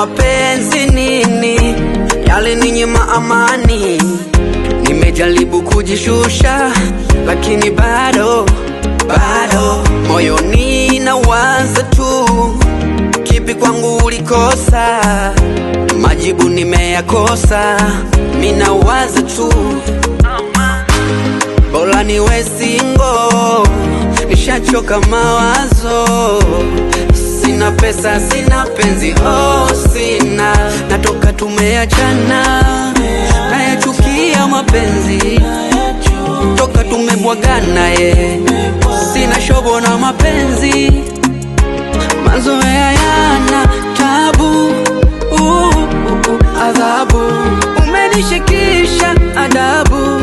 mapenzi nini yalininyima amani. Nimejaribu kujishusha lakini bado moyoni nawaza tu, kipi kwangu ulikosa? Majibu nimeyakosa, mina waza tu, bora niwe single, nishachoka mawazo. Sina pesa, sina penzi, oh sina, natoka tumeachana, nayachukia mapenzi, toka tumebwagana sina shobo na mapenzi, mazoea yana tabu, adhabu, umenishikisha adabu.